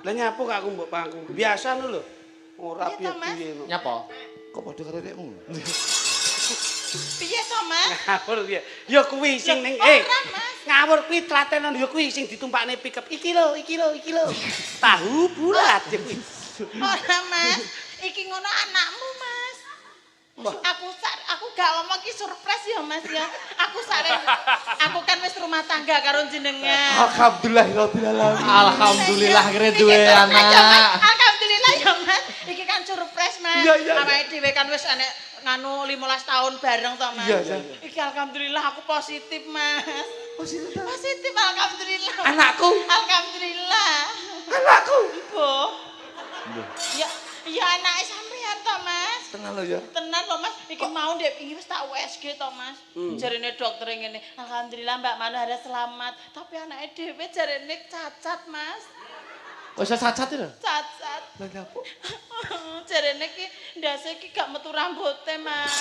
Lah nyapo gak aku mbok pangku. Biasa lho. Ora Iya toh, Mas? piye-piye no. Nyapa? Kok padha karo dekmu? Piye to Mas? Ngawur piye? Ya kuwi sing ning Ora, Mas. ngawur kuwi tlatenan ya kuwi sing ditumpakne pickup. Iki lho. Tahu bulat ya kuwi. Ora Mas. Iki ngono anakmu Mas. Aku gak ngomong ki surprise ya Mas ya. Aku kan wis rumah tangga karo jenengan. Alhamdulillahirabbil alamin. Alhamdulillah akhirnya duwe Iki surprise ya, Mas. anak. Alhamdulillah ya Mas. Iki kan surprise Mas. Iya. Awake dhewe kan wis enek nganu 15 tahun bareng to Mas. Iya. Iki alhamdulillah aku positif Mas. Positif alhamdulillah. Anakku. Alhamdulillah. Anakku. Bu. Ya anake sampean to Mas. Tenan lho ya. Tenan lho Mas, iki mau ndek iki wis tak USG to Mas. Jarine dokter ngene, alhamdulillah Mbak Manara selamat, tapi anake dhewe jarine cacat Mas. Wis cacat lho. Cacat. Lah ngapa? Jarine iki ndase iki gak metu rambuté Mas.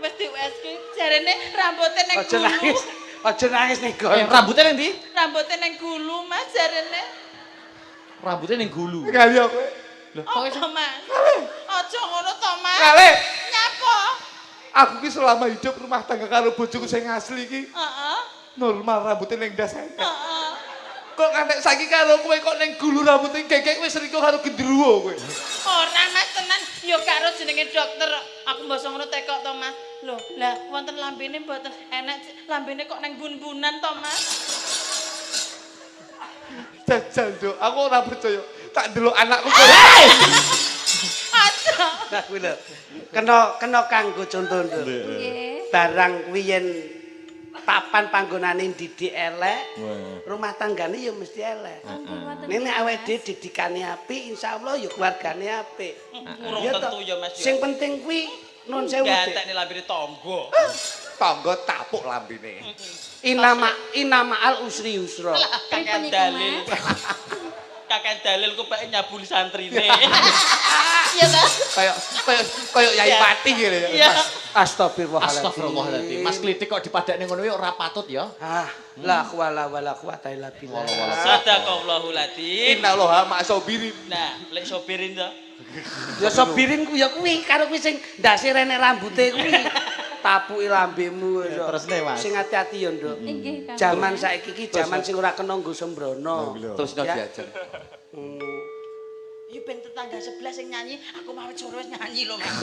Wis di USG jarine rambuté ning Aja gulu. nangis. Aja nangis nih, Gon. Rambutnya ning ndi? Rambuté ning gulu Mas jarine. Rambutnya ning gulu. Kali aku. Apa Mas? Aja ngono to Mas. Kali. Nyapa? Aku ki selama hidup rumah tangga karo bojoku sing asli iki Heeh. normal rambutnya ning ndas ae. Heeh. Kok ngantek saiki karo kowe kok ning gulu rambutnya gegek wis selingkuh karo gendruwo kowe. Ora Mas tenan, ya karo jenenge dokter. Aku mbasa ngono tekok to Mas. Loh, lah wonten lambene mboten enek lambene kok nang bun-bunan to Mas. Jajal Dok, aku ora percaya. Tak ndelok anakku. Aja. Nah, kuwi lho. Kena kanggo conto Nduk. Nggih. Barang kuwi yen papan panggonane didik elek, rumah tanggane ya mesti elek. Nek awake dhewe didikane apik, insyaallah ya keluargane apik. Urung tentu ya Mas. Sing penting kuwi nun sewu. Gantekne lambene tangga. Tangga tapuk lambene. Inama al usri yusra. Kakek dalil. Kakek dalil ku pake nyabul santrine. Iya ta? Kayak Yai Pati gitu ya. Iya. Astagfirullahaladzim. Astagfirullahaladzim. Mas Klitik kok dipadakne ngono ya ora patut ya. Ah, la hawla wala quwata illa billah. Sadaqallahul adzim. Innallaha ma'asobirin. Nah, lek sopirin to. Ya sobirin ku ya kuwi karo kuwi sing ndase renek rambute kuwi. Tapuki lambemu ya. Terusne, Mas. Sing ati-ati ya, Nduk. Nggih, Kang. Jaman saiki iki jaman sing ora kena nggo sembrono. Terus no Ya. diajar. Iki ben tetangga sebelah sing nyanyi, aku mau suruh wis nyanyi lho Mas.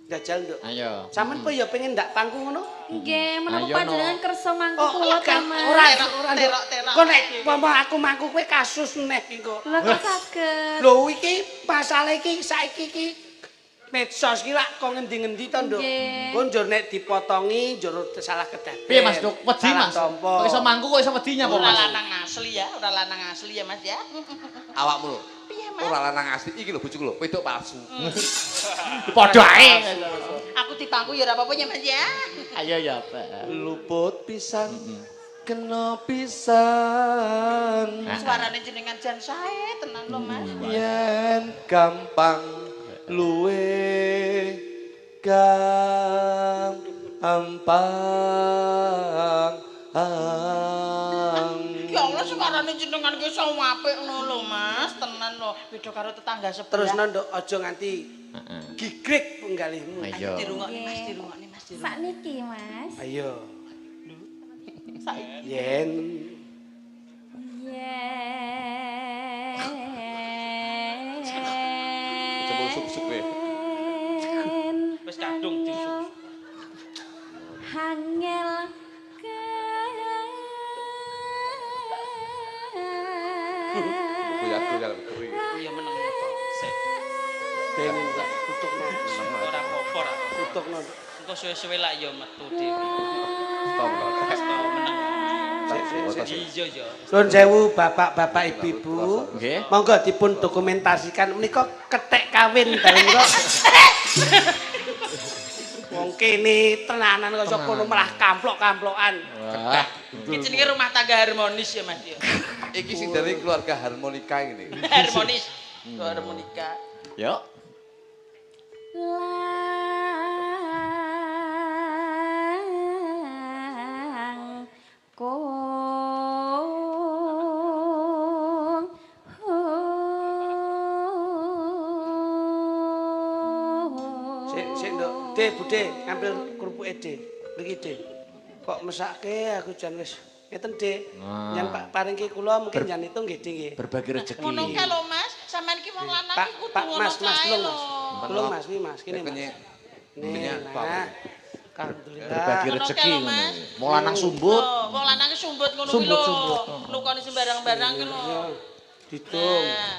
Jajal, Nduk. Ayo. Sampeyan po ya pengen ndak pangku ngono? Nggih, menapa Ayo, panjenengan no. kersa mangku kula ta, Mas? ora Nduk. terok. Kok nek umpama aku mangku kowe kasus neh iki kok. Lah kok saged? Lho iki masalah iki saiki iki medsos ki lak kok ngendi-ngendi to, Nduk. Nggih. Kok njur nek dipotongi njur salah kedaden. Piye Mas, Duk? Wedi Salah Mas. tampa. Kok iso mangku kok iso wedi nyapa Ora Mas? lanang asli ya, ora lanang asli ya Mas ya. Awakmu lho. Piye Mas? Ora lanang asli iki lho bojoku lho, wedok palsu. Padha ae. Aku dipangku ya ora apa-apa ya Mas ya. Ayo ya, Pak. Luput pisan. Kena pisan. Suarane jenengan jan sae tenan lho Mas. Yen gampang luwe gampang. Ya Allah suarane jenengan ki iso apik ngono lho Mas, tenan lho. Beda karo tetangga sebelah. Terus Nduk aja nganti gigrek penggalihmu. Ayo. Dirungokne Mas, dirungokne Mas, dirungokne. Sakniki, Mas. Ayo. Saiki Yen Coba usuk-usuk kowe. Wis kadung diusuk. Hangel Goyang-goyang keri. Ya meneng to. Sik. ben tak tutukno. Ora apa-apa ra. Tutukno. Engko suwe-suwe lak ya metu dhewe. Stop. Wis to meneng. Otos. Iya ya. Nuwun sewu Bapak-bapak Ibu-ibu. Nggih. Monggo dipun dokumentasikan menika ketek kawin dalem kok. Wong kene tenanan kok iso kono malah kamplok-kamplokan. Wah. Iki jenenge rumah tangga harmonis ya Mas ya. Iki sing dari keluarga harmonika ini. Harmonis. Harmonika. Yuk. Lang kong Sik Nduk. De, Bude, ambil kerupuke De. Mriki De. Kok mesake aku jan wis ngeten De. Yang Pak paringke kula mungkin jan itu nggih De nggih. Berbagi rezeki. ngono kae lho Mas, sampean ki wong lanang Pak, ki kudu Pak, ngono Mas, kae tulung lho. Mas. Tulung Mas, wi Mas, kene Mas. Kenyek. Nih, Kenyek, Pak. nah. Alhamdulillah. Berbagi Ngono rezeki kae lho, ngono. Mas. Mau lanang sumbut. Loh, wong lanang ki sumbut ngono ki lho. Sumbut. Nukoni sembarang-barang ki lho. Ya, ditung. Nah,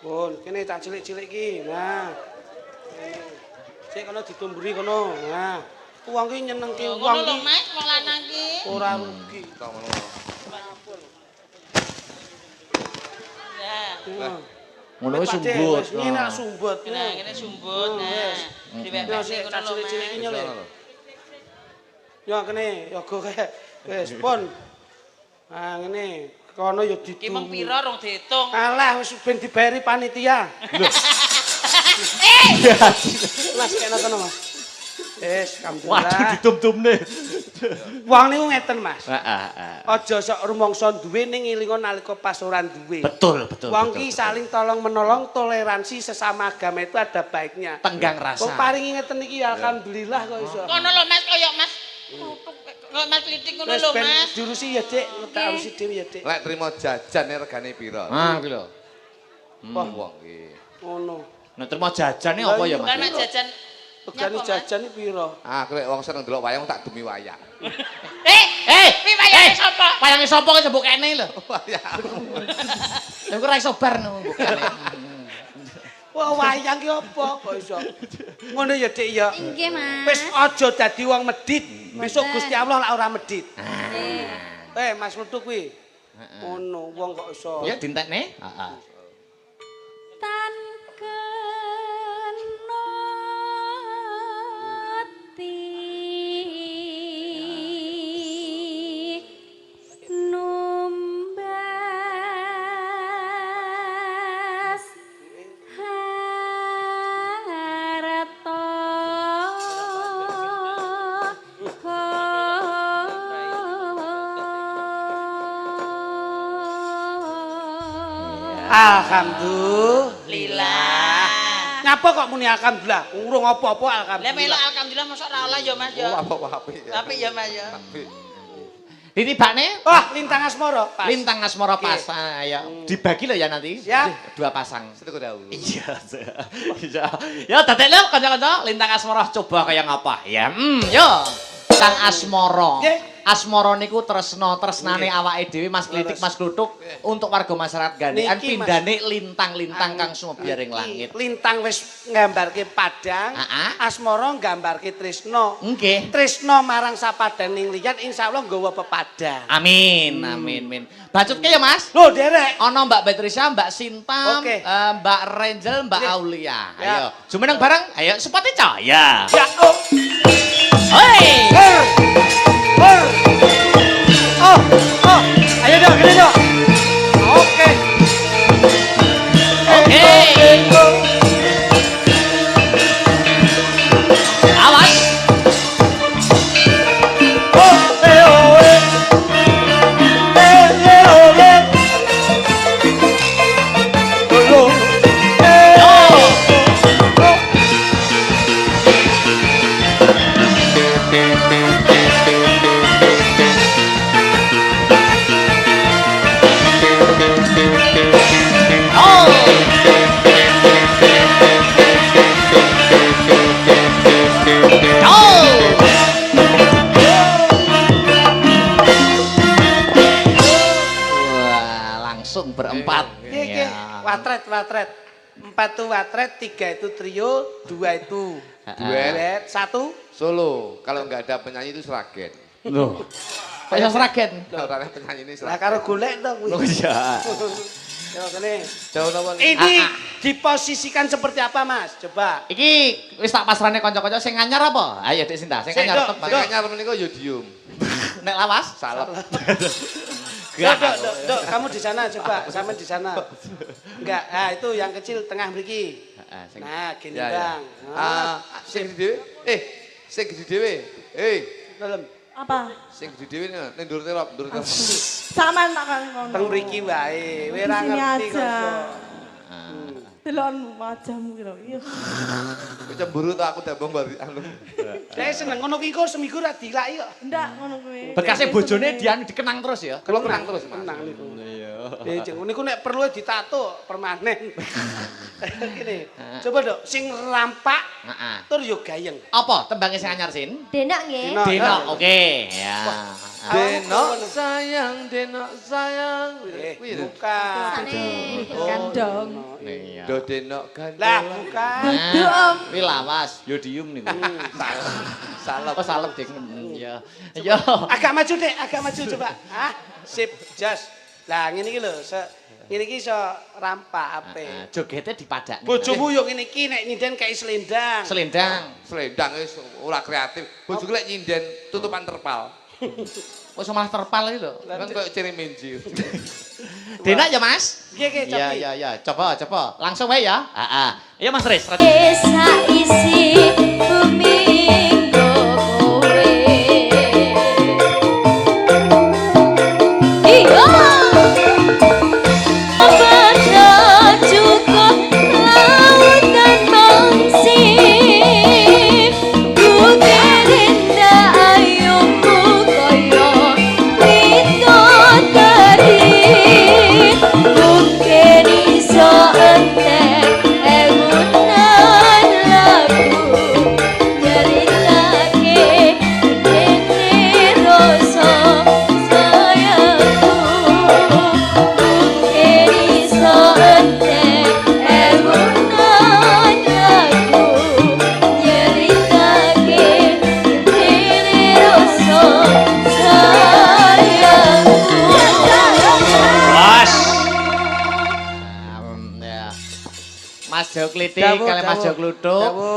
Pun, kene tak cilik-cilik ki. Nah. Sik kono ditumburi kono. Nah. Uang ki nyenengke yo uang ngono lho ki Mas, wong lanang ki. ora rugi. Nah, Nah. Ngono Wis, Pak De, sumbut. wis, ngene sumbut. Nah, ngene sumbut. Nah, diwek-wek ngono lho, Mas. Cilik-cilik iki lho. Yo kene, yo go kae. Wis, pun. Ah ngene, kono yo ditu. Ki mung pira rong diitung. Alah wis ben dibayari panitia. Lho. Mas kena kono, Mas. Wis, Waduh alhamdulillah. ditum-tumne. Wong niku ngeten, Mas. Heeh. Aja sok rumangsa duwe ning ngilingo nalika pas ora duwe. Betul, betul. Wong betul, ki betul. saling tolong menolong, toleransi sesama agama itu ada baiknya. Tenggang Wong rasa. paringi ngeten iki alhamdulillah kok iso. Kono lho Mas kaya Mas. Kok Mas Litik ngono Wis lho ben Mas. diurusi ya, Dik, tak urusi dhewe ya, Dik. Lek trimo jajane regane pira? Ah, kuwi lho. Wah, Wong iki. ngono. Nah, terima jajane apa ya, Kan Mas? mak jajan. Regane Nyapa, Mas? jajan iki pira? Ah, kowe wong seneng delok wayang tak demi wayang. Pi wayange sapa? Wayange sapa ki sebuk kene lho. Wayang. Lha kok ora iso bar mbok kene. Wah, wayang ki apa kok iso? Ngono ya, Dik ya. Inggih, Mas. Wis aja dadi wong medit. Besok Mboten. Gusti Allah lak ora medit. Nggih. Mas Metu kuwi. Ngono, wong kok iso. Ya dintekne? Heeh. Tan kenoti numbas harata Alhamdulillah. Nyapa kok muni alhamdulillah? Urung apa-apa Lah alhamdulillah. melok alhamdulillah mosok ora olah ya Mas ya. Oh, apa apik ya. Apik ya Mas ya. Apik. Ditibakne Wah, lintang asmara, Pas. lintang asmara pas. Ah, ya. Dibagi lho ya nanti. Siap. Dua pasang. Setu dahulu. Iya. Iya. Ya dadek lho kanca-kanca lintang asmara coba kaya ngapa ya. Yo. Kang Asmara. Nggih. Asmara niku tresnane awake dhewe Mas Klitik Mas Kluthuk untuk warga masyarakat gandekan Niki, Mas. pindhane lintang-lintang kang sumebyar ing langit. Lintang wis nggambarke padang, Ah. asmara nggambarke tresna. Nggih. Tresna marang sapadaning liyan insyaallah nggawa pepadang. Amin, amin, amin. Bacutke ya Mas. Lho, derek. Ono Mbak Beatrice, Mbak Sinta, Oke. Mbak Renjel, Mbak Oke. Aulia. Ya. Ayo, jumeneng bareng. Ayo, sepati cahaya. Ya, oh. Hei. Hur. Hur. Oh, oh. Ayo dong, gini dong. Oke. Oke. Awas. Oh, eh, oh, eh. Eh, oh, eh. Oh, oh. Eh, Yo. oh. Oh. Oh. Wah, langsung berempat. Iya, Ya. watret, watret. 4 tuh watret, 3 itu trio, 2 itu duet, 1 Solo. Kalau nggak ada penyanyi itu seragen. Loh. Kok iso seragen? Kalau ada penyanyi ini lah seragen. karo golek dong. Loh iya. Yo kene. Jauh apa nih? Ini diposisikan seperti apa, Mas? Coba. Iki wis tak pasrahne kanca-kanca sing anyar apa? Ayo Dik Sinta, sing Sik, anyar Dok, tetep. Sing anyar menika yodium. Nek lawas? Salep. Dok, dok, kamu di sana coba, sama di sana. Enggak, nah itu yang kecil tengah mriki. Heeh, sing Nah, gini Ya, ya. Bang. Nah, Sing gede dhewe. Sing gede dhewe. dalam Apa? Sing gede dhewe ning ndur terop, ndur terop. Saman tak kan kono. teng mriki wae. Kowe ora Di sini ngerti kok. aja. iso. Delon wajahmu kira. Iya. Kowe cemburu to aku dambung bari anu. Saya seneng ngono ki kok seminggu ra dilaki kok. Ndak ngono kuwi. bekasnya bojone dianu dikenang terus ya. Kalau menang terus, Mas. Tenang niku. Iya. Jeng niku nek perlu ditato permanen. Gini. Coba dok, sing rampak Heeh. tur yo gayeng. Apa tembangnya sing anyar Sin? Denak nggih. Dina. Dino, oke. Ya. Denok sayang, denok sayang. Kuwi lho. Bukan. Sane. Gandong. Iya. Do denok gandol. Lah, bukan. Nah, kuwi lawas, yodium niku. Salep. Oh, salep ding. Iya. Iya. Agak maju dek, agak maju coba. Ah, sip, jas. Lah ngene iki lho, ngene iki iso rampak apik. Jogetnya dipadakne. Bojomu yo ngene iki nek nyinden kayak selendang. Selendang. Selendang wis ora kreatif. Bojoku lek nyinden tutupan terpal. Wis malah terpal iki lho. Kan koyo ciriminji. Denak ya, Mas? Nggih, Iya, Coki. iya, iya. Coba. Langsung wae ya. Heeh. Iya, Mas Riz. Desa isi bumi kowe. Iya. Pada cukup lautan mangsip. Kukerinda ayumu koyo widodari. Mungkin iso entek emunan lagu nyeritake dene rasa sayangku. Mungkin iso entek emunan lagu nyeritake dene rasa sayangku. Bos. Ya. Mas Jok Klitik Dawuh, kalian Mas dawuh. Jok Luduk. Dawuh.